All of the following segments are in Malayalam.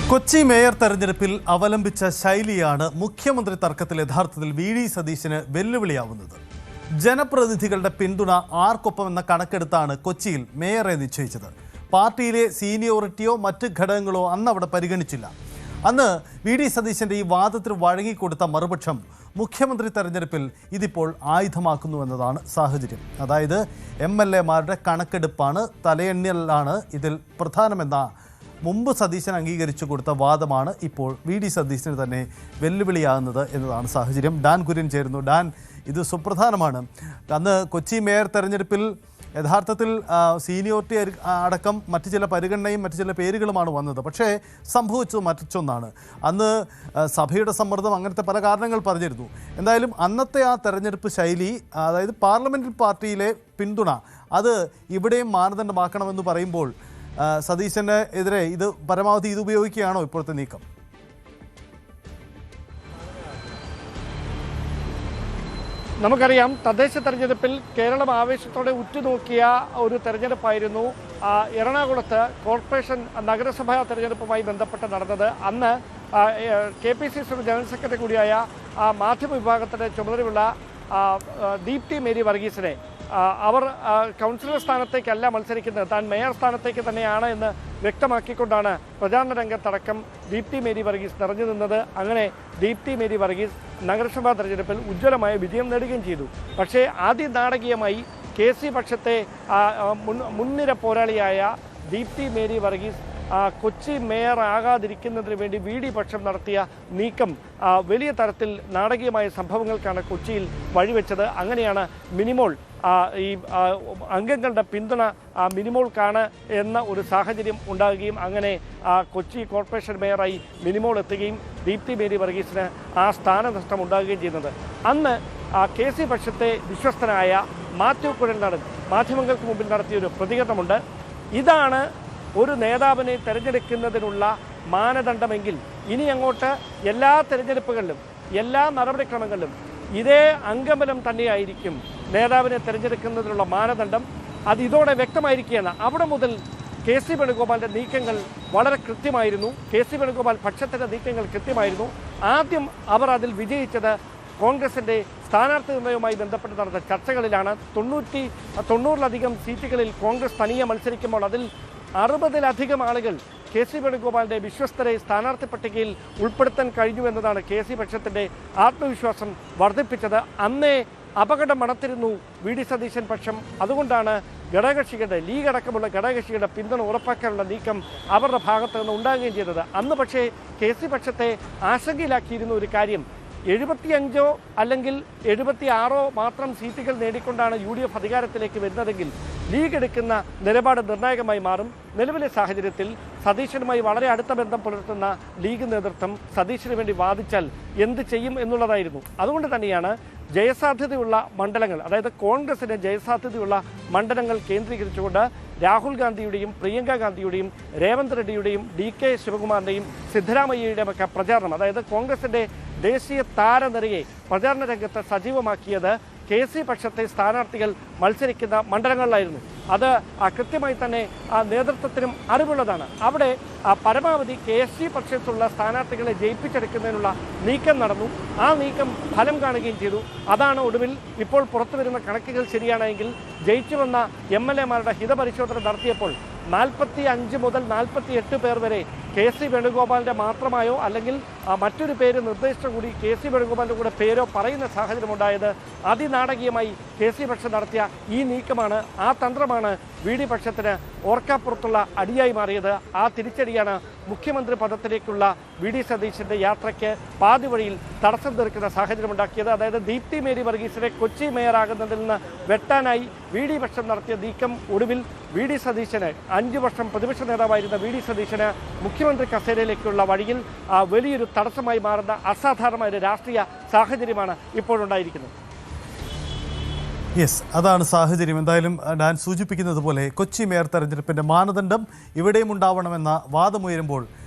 കൊച്ചി മേയർ തെരഞ്ഞെടുപ്പിൽ അവലംബിച്ച ശൈലിയാണ് മുഖ്യമന്ത്രി തർക്കത്തിൽ യഥാർത്ഥത്തിൽ വി.ഡി. സതീശന് വെല്ലുവിളിയാവുന്നത്. ജനപ്രതിനിധികളുടെ പിന്തുണ ആർക്കൊപ്പം എന്ന കണക്കെടുത്താണ് കൊച്ചിയിൽ മേയറെ നിശ്ചയിച്ചത്. പാർട്ടിയിലെ സീനിയോറിറ്റിയോ മറ്റ് ഘടകങ്ങളോ അന്ന് അവിടെ പരിഗണിച്ചില്ല. അന്ന് വി.ഡി. സതീശന്റെ ഈ വാദത്തിന് വഴങ്ങിക്കൊടുത്ത മറുപക്ഷം മുഖ്യമന്ത്രി തെരഞ്ഞെടുപ്പിൽ ഇതിപ്പോൾ ആയുധമാക്കുന്നുവെന്നതാണ് സാഹചര്യം. അതായത് MLA-മാരുടെ കണക്കെടുപ്പാണ്, തലയെണ്ണലാണ് ഇതിൽ പ്രധാനമെന്ന മുമ്പ് സതീശൻ അംഗീകരിച്ചു കൊടുത്ത വാദമാണ് ഇപ്പോൾ വി.ഡി. സതീശന് തന്നെ വെല്ലുവിളിയാകുന്നത് എന്നതാണ് സാഹചര്യം. ഡാൻ കുര്യൻ ചേരുന്നു. ഡാൻ, ഇത് സുപ്രധാനമാണ്. അന്ന് കൊച്ചി മേയർ തെരഞ്ഞെടുപ്പിൽ യഥാർത്ഥത്തിൽ സീനിയോറിറ്റി അടക്കം മറ്റു ചില പരിഗണനയും മറ്റു ചില പേരുകളുമാണ് വന്നത്. പക്ഷേ സംഭവിച്ചത് മറ്റൊന്നാണ്. അന്ന് സഭയുടെ സമ്മർദ്ദം, അങ്ങനത്തെ പല കാരണങ്ങൾ പറഞ്ഞിരുന്നു. എന്തായാലും അന്നത്തെ ആ തെരഞ്ഞെടുപ്പ് ശൈലി, അതായത് പാർലമെൻ്ററി പാർട്ടിയിലെ പിന്തുണ, അത് ഇവിടെയും മാനദണ്ഡമാക്കണമെന്ന് പറയുമ്പോൾ സതീശന് എതിരെ ഇത് പരമാവധി ഇത് ഉപയോഗിക്കുകയാണോ ഇപ്പോഴത്തെ നീക്കം? നമുക്കറിയാം, തദ്ദേശ തെരഞ്ഞെടുപ്പിൽ കേരളം ആവേശത്തോടെ ഉറ്റുനോക്കിയ ഒരു തെരഞ്ഞെടുപ്പായിരുന്നു എറണാകുളത്ത് കോർപ്പറേഷൻ നഗരസഭാ തെരഞ്ഞെടുപ്പുമായി ബന്ധപ്പെട്ട് നടന്നത്. അന്ന് KPCC ജനറൽ സെക്രട്ടറി കൂടിയായ മാധ്യമ വിഭാഗത്തിൻ്റെ ചുമതലയുള്ള ദീപ്തി മേരി വർഗീസിനെ അവർ കൗൺസിലർ സ്ഥാനത്തേക്കല്ല മത്സരിക്കുന്നത്, താൻ മേയർ സ്ഥാനത്തേക്ക് തന്നെയാണ് എന്ന് വ്യക്തമാക്കിക്കൊണ്ടാണ് പ്രചാരണ രംഗത്തടക്കം ദീപ്തി മേരി വർഗീസ് നിറഞ്ഞു നിന്നത്. അങ്ങനെ ദീപ്തി മേരി വർഗീസ് നഗരസഭാ തെരഞ്ഞെടുപ്പിൽ ഉജ്ജ്വലമായ വിജയം നേടുകയും ചെയ്തു. പക്ഷേ ആദ്യ നാടകീയമായി KC പക്ഷത്തെ മുൻനിര പോരാളിയായ ദീപ്തി മേരി വർഗീസ് കൊച്ചി മേയർ ആകാതിരിക്കുന്നതിന് വേണ്ടി വി.ഡി. പക്ഷം നടത്തിയ നീക്കം വലിയ തരത്തിൽ നാടകീയമായ സംഭവങ്ങൾക്കാണ് കൊച്ചിയിൽ വഴിവെച്ചത്. അങ്ങനെയാണ് മിനിമോൾ ഈ അംഗങ്ങളുടെ പിന്തുണ മിനിമോൾക്കാണ് എന്ന ഒരു സാഹചര്യം ഉണ്ടാകുകയും അങ്ങനെ കൊച്ചി കോർപ്പറേഷൻ മേയറായി മിനിമോൾ എത്തുകയും ദീപ്തി മേരി വർഗീസിന് ആ സ്ഥാനനഷ്ടം ഉണ്ടാകുകയും ചെയ്യുന്നത്. അന്ന് KC പക്ഷത്തെ വിശ്വസ്തനായ മാത്യു കുഴൽനാടൻ മാധ്യമങ്ങൾക്ക് മുമ്പിൽ നടത്തിയൊരു പ്രതികരണമുണ്ട്. ഇതാണ് ഒരു നേതാവിനെ തിരഞ്ഞെടുക്കുന്നതിനുള്ള മാനദണ്ഡമെങ്കിൽ ഇനി അങ്ങോട്ട് എല്ലാ തെരഞ്ഞെടുപ്പുകളിലും എല്ലാ നടപടിക്രമങ്ങളിലും ഇതേ അംഗബലം തന്നെയായിരിക്കും നേതാവിനെ തിരഞ്ഞെടുക്കുന്നതിനുള്ള മാനദണ്ഡം. അത് ഇതോടെ വ്യക്തമായിരിക്കുകയാണ്. അവിടെ മുതൽ KC വേണുഗോപാലിൻ്റെ നീക്കങ്ങൾ വളരെ കൃത്യമായിരുന്നു. KC വേണുഗോപാൽ പക്ഷത്തിൻ്റെ നീക്കങ്ങൾ കൃത്യമായിരുന്നു. ആദ്യം അവർ അതിൽ വിജയിച്ചത് കോൺഗ്രസിൻ്റെ സ്ഥാനാർത്ഥി നിർണയവുമായി ബന്ധപ്പെട്ട് നടന്ന ചർച്ചകളിലാണ്. 90-ലധികം സീറ്റുകളിൽ കോൺഗ്രസ് തനിയെ മത്സരിക്കുമ്പോൾ അതിൽ 60-ലധികം ആളുകൾ KC വേണുഗോപാലിൻ്റെ വിശ്വസ്തരെ സ്ഥാനാർത്ഥി പട്ടികയിൽ ഉൾപ്പെടുത്താൻ കഴിഞ്ഞു എന്നതാണ് KC പക്ഷത്തിൻ്റെ ആത്മവിശ്വാസം വർദ്ധിപ്പിച്ചത്. അന്നേ അപകടം മണത്തിരുന്നു വി.ഡി. സതീശൻ പക്ഷം. അതുകൊണ്ടാണ് ഘടകകക്ഷികളുടെ, ലീഗ് അടക്കമുള്ള ഘടകകക്ഷികളുടെ പിന്തുണ ഉറപ്പാക്കാനുള്ള നീക്കം അവരുടെ ഭാഗത്ത് നിന്ന് ഉണ്ടാകുകയും ചെയ്തത്. അന്ന് പക്ഷേ KC പക്ഷത്തെ ആശങ്കയിലാക്കിയിരുന്ന ഒരു കാര്യം, 75 അല്ലെങ്കിൽ 76 മാത്രം സീറ്റുകൾ നേടിക്കൊണ്ടാണ് UDF അധികാരത്തിലേക്ക് വരുന്നതെങ്കിൽ ലീഗ് എടുക്കുന്ന നിലപാട് നിർണായകമായി മാറും. നിലവിലെ സാഹചര്യത്തിൽ സതീശനുമായി വളരെ അടുത്ത ബന്ധം പുലർത്തുന്ന ലീഗ് നേതൃത്വം സതീശന് വേണ്ടി വാദിച്ചാൽ എന്ത് ചെയ്യും എന്നുള്ളതായിരുന്നു. അതുകൊണ്ട് തന്നെയാണ് ജയസാധ്യതയുള്ള മണ്ഡലങ്ങൾ, അതായത് കോൺഗ്രസിന് ജയസാധ്യതയുള്ള മണ്ഡലങ്ങൾ കേന്ദ്രീകരിച്ചുകൊണ്ട് രാഹുൽ ഗാന്ധിയുടെയും പ്രിയങ്ക ഗാന്ധിയുടെയും രേവന്ത് റെഡ്ഡിയുടെയും DK ശിവകുമാറിൻ്റെയും സിദ്ധരാമയ്യയുടെയും ഒക്കെ പ്രചാരണം, അതായത് കോൺഗ്രസിൻ്റെ ദേശീയ താരനിരയെ പ്രചാരണ രംഗത്ത് സജീവമാക്കിയത് KC പക്ഷത്തെ സ്ഥാനാർത്ഥികൾ മത്സരിക്കുന്ന മണ്ഡലങ്ങളിലായിരുന്നു. അത് കൃത്യമായി തന്നെ നേതൃത്വത്തിനും അറിവുള്ളതാണ്. അവിടെ പരമാവധി KC പക്ഷത്തുള്ള സ്ഥാനാർത്ഥികളെ ജയിപ്പിച്ചെടുക്കുന്നതിനുള്ള നീക്കം നടന്നു. ആ നീക്കം ഫലം കാണുകയും ചെയ്തു. അതാണ് ഒടുവിൽ ഇപ്പോൾ പുറത്തു വരുന്ന കണക്കുകൾ ശരിയാണെങ്കിൽ ജയിച്ചു വന്ന MLA-മാരുടെ ഹിതപരിശോധന നടത്തിയപ്പോൾ 45 മുതൽ 48 പേർ വരെ KC വേണുഗോപാലിൻ്റെ മാത്രമായോ അല്ലെങ്കിൽ മറ്റൊരു പേര് നിർദ്ദേശിച്ച കൂടി KC വേണുഗോപാലിൻ്റെ കൂടെ പേരോ പറയുന്ന സാഹചര്യമുണ്ടായത് അതിനാടകീയമായി KC പക്ഷം നടത്തിയ ഈ നീക്കമാണ്, ആ തന്ത്രമാണ് വി.ഡി. പക്ഷത്തിന് ഓർക്കാപ്പുറത്തുള്ള അടിയായി മാറിയത്. ആ തിരിച്ചടിയാണ് മുഖ്യമന്ത്രി പദത്തിലേക്കുള്ള വി.ഡി. സതീശൻ്റെ യാത്രയ്ക്ക് പാതി വഴിയിൽ തടസ്സം തീർക്കുന്ന സാഹചര്യമുണ്ടാക്കിയത്. അതായത് ദീപ്തി മേരി വർഗീസിനെ കൊച്ചി മേയറാകുന്നതിൽ നിന്ന് വെട്ടാനായി വി.ഡി. പക്ഷം നടത്തിയ നീക്കം ഒടുവിൽ വി.ഡി. സതീശന് 5 വർഷം പ്രതിപക്ഷ നേതാവായിരുന്ന വി.ഡി. സതീശന് മുഖ്യമന്ത്രി കസേരയിലേക്കുള്ള വഴിയിൽ വലിയൊരു തടസ്സമായി മാറുന്ന അസാധാരണമായ രാഷ്ട്രീയ സാഹചര്യമാണ് ഇപ്പോഴുണ്ടായിരിക്കുന്നത്. യെസ്, അതാണ് സാഹചര്യം. എന്തായാലും ഞാൻ സൂചിപ്പിക്കുന്നത് പോലെ കൊച്ചി മേയർ തെരഞ്ഞെടുപ്പിൻ്റെ മാനദണ്ഡം ഇവിടെയും ഉണ്ടാവണമെന്ന വാദമുയരുമ്പോൾ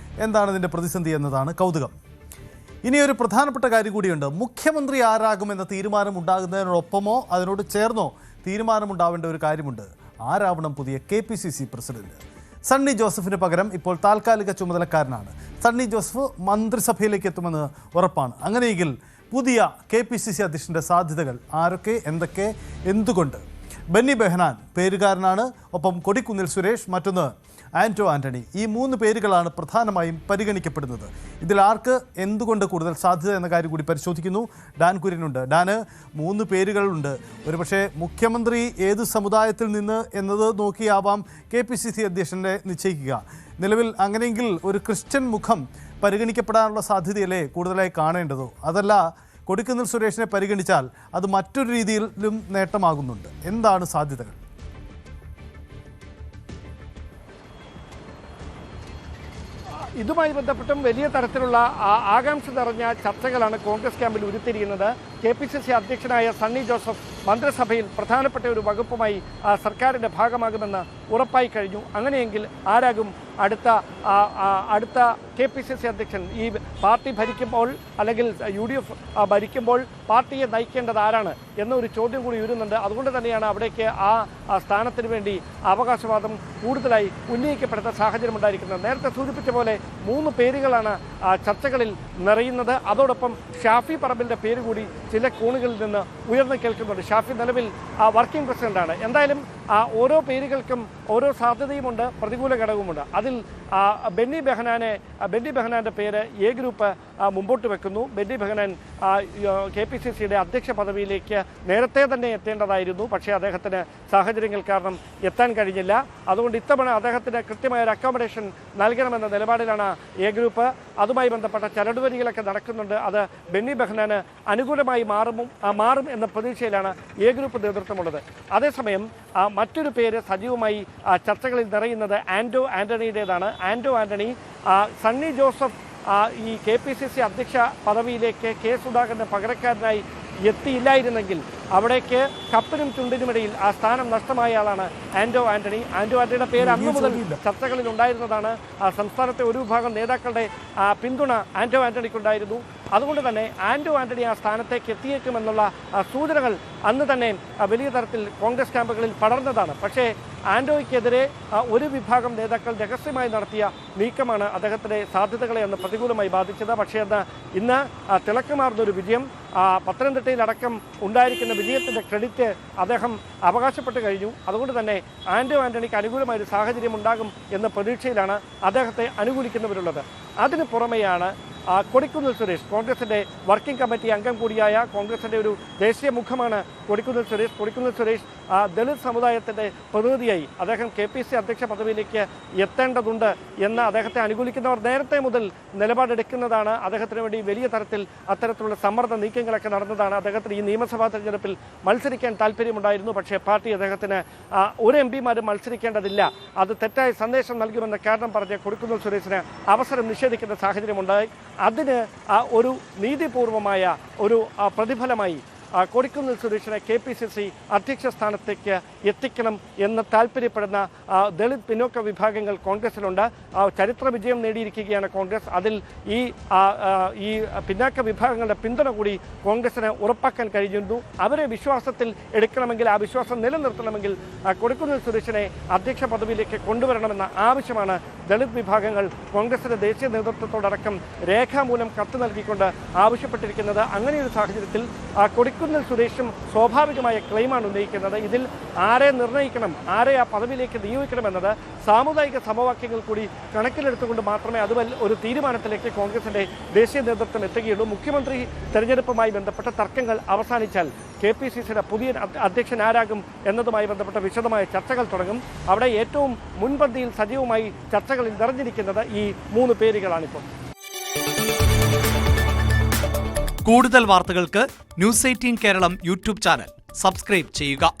എന്താണ് ഇതിൻ്റെ പ്രതിസന്ധി എന്നതാണ് കൗതുകം. ഇനിയൊരു പ്രധാനപ്പെട്ട കാര്യം കൂടിയുണ്ട്. മുഖ്യമന്ത്രി ആരാകുമെന്ന തീരുമാനം ഉണ്ടാകുന്നതിനോടൊപ്പമോ അതിനോട് ചേർന്നോ തീരുമാനമുണ്ടാവേണ്ട ഒരു കാര്യമുണ്ട്. ആരാവണം പുതിയ KPCC പ്രസിഡന്റ്? സണ്ണി ജോസഫിന് പകരം ഇപ്പോൾ താൽക്കാലിക ചുമതലക്കാരനാണ് സണ്ണി ജോസഫ് മന്ത്രിസഭയിലേക്ക് എത്തുമെന്ന് ഉറപ്പാണ്. അങ്ങനെയെങ്കിൽ പുതിയ KPCC അധ്യക്ഷൻ്റെ സാധ്യതകൾ ആരൊക്കെ, എന്തൊക്കെ, എന്തുകൊണ്ട്? ബെന്നി ബെഹനാൻ പേരുകാരനാണ്, ഒപ്പം കൊടിക്കുന്നിൽ സുരേഷ്, മറ്റൊന്ന് ആന്റോ ആന്റണി. ഈ 3 പേരുകളാണ് പ്രധാനമായും പരിഗണിക്കപ്പെടുന്നത്. ഇതിൽ ആർക്ക് എന്തുകൊണ്ട് കൂടുതൽ സാധ്യത എന്ന കാര്യം കൂടി പരിശോധിക്കുന്നു. ഡാൻ കുര്യനുണ്ട്. ഡാന് 3 പേരുകളുണ്ട്. ഒരുപക്ഷെ മുഖ്യമന്ത്രി ഏത് സമുദായത്തിൽ നിന്ന് എന്നത് നോക്കിയാവാം KPCC അധ്യക്ഷനെ നിശ്ചയിക്കുക. നിലവിൽ അങ്ങനെയെങ്കിൽ ഒരു ക്രിസ്ത്യൻ മുഖം പരിഗണിക്കപ്പെടാനുള്ള സാധ്യതയല്ലേ കൂടുതലായി കാണേണ്ടതോ? അതല്ല, കൊടിക്കുന്നിൽ സുരേഷിനെ പരിഗണിച്ചാൽ അത് മറ്റൊരു രീതിയിലും നേട്ടമാകുന്നുണ്ട്. എന്താണ് സാധ്യതകൾ? ഇതുമായി ബന്ധപ്പെട്ടും വലിയ തരത്തിലുള്ള ആകാംക്ഷ നിറഞ്ഞ ചർച്ചകളാണ് കോൺഗ്രസ് ക്യാമ്പിൽ ഉരുത്തിരിയുന്നത്. KPCC അധ്യക്ഷനായ സണ്ണി ജോസഫ് മന്ത്രിസഭയിൽ പ്രധാനപ്പെട്ട ഒരു വകുപ്പുമായി സർക്കാരിൻ്റെ ഭാഗമാകുമെന്ന് ഉറപ്പായി കഴിഞ്ഞു. അങ്ങനെയെങ്കിൽ ആരാകും അടുത്ത KPCC അധ്യക്ഷൻ? ഈ പാർട്ടി ഭരിക്കുമ്പോൾ അല്ലെങ്കിൽ UDF ഭരിക്കുമ്പോൾ പാർട്ടിയെ നയിക്കേണ്ടത് ആരാണ് എന്നൊരു ചോദ്യം കൂടി ഉയരുന്നുണ്ട്. അതുകൊണ്ട് തന്നെയാണ് അവിടേക്ക് ആ സ്ഥാനത്തിന് വേണ്ടി അവകാശവാദം കൂടുതലായി ഉന്നയിക്കപ്പെടുന്ന സാഹചര്യം ഉണ്ടായിരിക്കുന്നത്. നേരത്തെ സൂചിപ്പിച്ച പോലെ 3 പേരുകളാണ് ചർച്ചകളിൽ നിറയുന്നത്. അതോടൊപ്പം ഷാഫി പറമ്പിലിൻ്റെ പേര് കൂടി ചില കോണുകളിൽ നിന്ന് ഉയർന്നു കേൾക്കുന്നുണ്ട്. ഷാഫി നിലവിൽ വർക്കിംഗ് പ്രസിഡന്റാണ്. എന്തായാലും ഓരോ പേരുകൾക്കും ഓരോ സാധ്യതയുമുണ്ട്, പ്രതികൂല ഘടകവുമുണ്ട്. അതിൽ ബെന്നി ബെഹനാൻ്റെ പേര് A ഗ്രൂപ്പ് മുമ്പോട്ട് വെക്കുന്നു. ബെന്നി ബെഹനാൻ KPCCയുടെ അധ്യക്ഷ പദവിയിലേക്ക് നേരത്തെ തന്നെ എത്തേണ്ടതായിരുന്നു. പക്ഷേ അദ്ദേഹത്തിന് സാഹചര്യങ്ങൾ കാരണം എത്താൻ കഴിഞ്ഞില്ല. അതുകൊണ്ട് ഇത്തവണ അദ്ദേഹത്തിന് കൃത്യമായ ഒരു അക്കോമഡേഷൻ നൽകണമെന്ന നിലപാടിലാണ് A ഗ്രൂപ്പ്. അതുമായി ബന്ധപ്പെട്ട ചരടുവലികളൊക്കെ നടക്കുന്നുണ്ട്. അത് ബെന്നി ബെഹനാന് അനുകൂലമായി മാറും എന്ന പ്രതീക്ഷയിലാണ് A ഗ്രൂപ്പ് നേതൃത്വമുള്ളത്. അതേസമയം മറ്റൊരു പേര് സജീവമായി ചർച്ചകളിൽ നിറയുന്നത് ആന്റോ ആന്റണിയുടേതാണ്. ആന്റോ ആന്റണി സണ്ണി ജോസഫ് ഈ KPCC അധ്യക്ഷ പദവിയിലേക്ക് K സുധാകരന് പകരക്കാരനായി എത്തിയില്ലായിരുന്നെങ്കിൽ അവിടേക്ക് കപ്പിനും ചുണ്ടിനുമിടയിൽ ആ സ്ഥാനം നഷ്ടമായ ആളാണ് ആന്റോ ആന്റണി. ആന്റോ ആന്റണിയുടെ പേര് അന്നു മുതൽ ചർച്ചകളിൽ ഉണ്ടായിരുന്നതാണ്. സംസ്ഥാനത്തെ ഒരു വിഭാഗം നേതാക്കളുടെ പിന്തുണ ആന്റോ ആന്റണിക്കുണ്ടായിരുന്നു. അതുകൊണ്ട് തന്നെ ആന്റോ ആന്റണി ആ സ്ഥാനത്തേക്ക് എത്തിയേക്കുമെന്നുള്ള സൂചനകൾ അന്ന് തന്നെ വലിയ തരത്തിൽ കോൺഗ്രസ് ക്യാമ്പുകളിൽ പടർന്നതാണ്. പക്ഷേ ആന്റോയ്ക്കെതിരെ ഒരു വിഭാഗം നേതാക്കൾ രഹസ്യമായി നടത്തിയ നീക്കമാണ് അദ്ദേഹത്തിൻ്റെ സാധ്യതകളെ അന്ന് പ്രതികൂലമായി ബാധിച്ചത്. പക്ഷേ ഇന്ന് തിളക്കമാർന്നൊരു വിജയം, പത്തനംതിട്ടയിലടക്കം ഉണ്ടായിരിക്കുന്ന വിജയത്തിൻ്റെ ക്രെഡിറ്റ് അദ്ദേഹം അവകാശപ്പെട്ട് കഴിഞ്ഞു. അതുകൊണ്ട് തന്നെ ആന്റോ ആന്റണിക്ക് അനുകൂലമായൊരു സാഹചര്യം ഉണ്ടാകും എന്ന പ്രതീക്ഷയിലാണ് അദ്ദേഹത്തെ അനുകൂലിക്കുന്നവരുള്ളത്. അതിന് പുറമെയാണ് കൊടിക്കുന്നിൽ സുരേഷ്, കോൺഗ്രസിൻ്റെ വർക്കിംഗ് കമ്മിറ്റി അംഗം കൂടിയായ കോൺഗ്രസിൻ്റെ ഒരു ദേശീയ മുഖമാണ് കൊടിക്കുന്നിൽ സുരേഷ് ദളിത് സമുദായത്തിൻ്റെ പ്രതിനിധിയായി അദ്ദേഹം KPCC അധ്യക്ഷ പദവിയിലേക്ക് എത്തേണ്ടതുണ്ട് എന്ന് അദ്ദേഹത്തെ അനുകൂലിക്കുന്നവർ നേരത്തെ മുതൽ നിലപാടെടുക്കുന്നതാണ്. അദ്ദേഹത്തിന് വേണ്ടി വലിയ തരത്തിൽ അത്തരത്തിലുള്ള സമ്മർദ്ദ നീക്കങ്ങളൊക്കെ നടന്നതാണ്. അദ്ദേഹത്തിന് ഈ നിയമസഭാ തെരഞ്ഞെടുപ്പിൽ മത്സരിക്കാൻ താല്പര്യമുണ്ടായിരുന്നു. പക്ഷേ പാർട്ടി അദ്ദേഹത്തിന് ഒരു MPമാരും മത്സരിക്കേണ്ടതില്ല, അത് തെറ്റായ സന്ദേശം നൽകുമെന്ന കാരണം പറഞ്ഞ് കൊടിക്കുന്നിൽ സുരേഷിന് അവസരം നിഷേധിക്കുന്ന സാഹചര്യമുണ്ടായി. അതിന് ഒരു നീതിപൂർവമായ ഒരു പ്രതിഫലമായി കൊടിക്കുന്നിൽ സുരേഷിനെ KPCC അധ്യക്ഷ സ്ഥാനത്തേക്ക് എത്തിക്കണം എന്ന് താല്പര്യപ്പെടുന്ന ദളിത് പിന്നോക്ക വിഭാഗങ്ങൾ കോൺഗ്രസിലുണ്ട്. ചരിത്ര വിജയം നേടിയിരിക്കുകയാണ് കോൺഗ്രസ്. അതിൽ ഈ പിന്നാക്ക വിഭാഗങ്ങളുടെ പിന്തുണ കൂടി കോൺഗ്രസിന് ഉറപ്പാക്കാൻ കഴിഞ്ഞിരുന്നു. അവരെ വിശ്വാസത്തിൽ എടുക്കണമെങ്കിൽ, ആ വിശ്വാസം നിലനിർത്തണമെങ്കിൽ കൊടിക്കുന്നിൽ സുരേഷിനെ അധ്യക്ഷ പദവിയിലേക്ക് കൊണ്ടുവരണമെന്ന ആവശ്യമാണ് ദളിത് വിഭാഗങ്ങൾ കോൺഗ്രസിന്റെ ദേശീയ നേതൃത്വത്തോടക്കം രേഖാമൂലം കത്ത് നൽകിക്കൊണ്ട് ആവശ്യപ്പെട്ടിരിക്കുന്നത്. അങ്ങനെയൊരു സാഹചര്യത്തിൽ കൊടിക്കുന്നിൽ സുരേഷും സ്വാഭാവികമായ ക്ലെയിമാണ് ഉന്നയിക്കുന്നത്. ഇതിൽ ആരെ നിർണ്ണയിക്കണം, ആരെ ആ പദവിയിലേക്ക് നിയോഗിക്കണമെന്നത് സാമുദായിക സമവാക്യങ്ങൾ കൂടി കണക്കിലെടുത്തുകൊണ്ട് മാത്രമേ അത് ഒരു തീരുമാനത്തിലേക്ക് കോൺഗ്രസിന്റെ ദേശീയ നേതൃത്വം എത്തുകയുള്ളൂ. മുഖ്യമന്ത്രി തെരഞ്ഞെടുപ്പുമായി ബന്ധപ്പെട്ട തർക്കങ്ങൾ അവസാനിച്ചാൽ KPCCയുടെ പുതിയ അധ്യക്ഷൻ ആരാകും എന്നതുമായി ബന്ധപ്പെട്ട വിശദമായ ചർച്ചകൾ തുടങ്ങും. അവിടെ ഏറ്റവും മുൻപന്തിയിൽ സജീവമായി ചർച്ചകളിൽ നിറഞ്ഞിരിക്കുന്നത് ഈ 3 പേരുകളാണിപ്പോൾ. കൂടുതൽ വാർത്തകൾക്ക് News 18 Keralam YouTube channel subscribe ചെയ്യുക.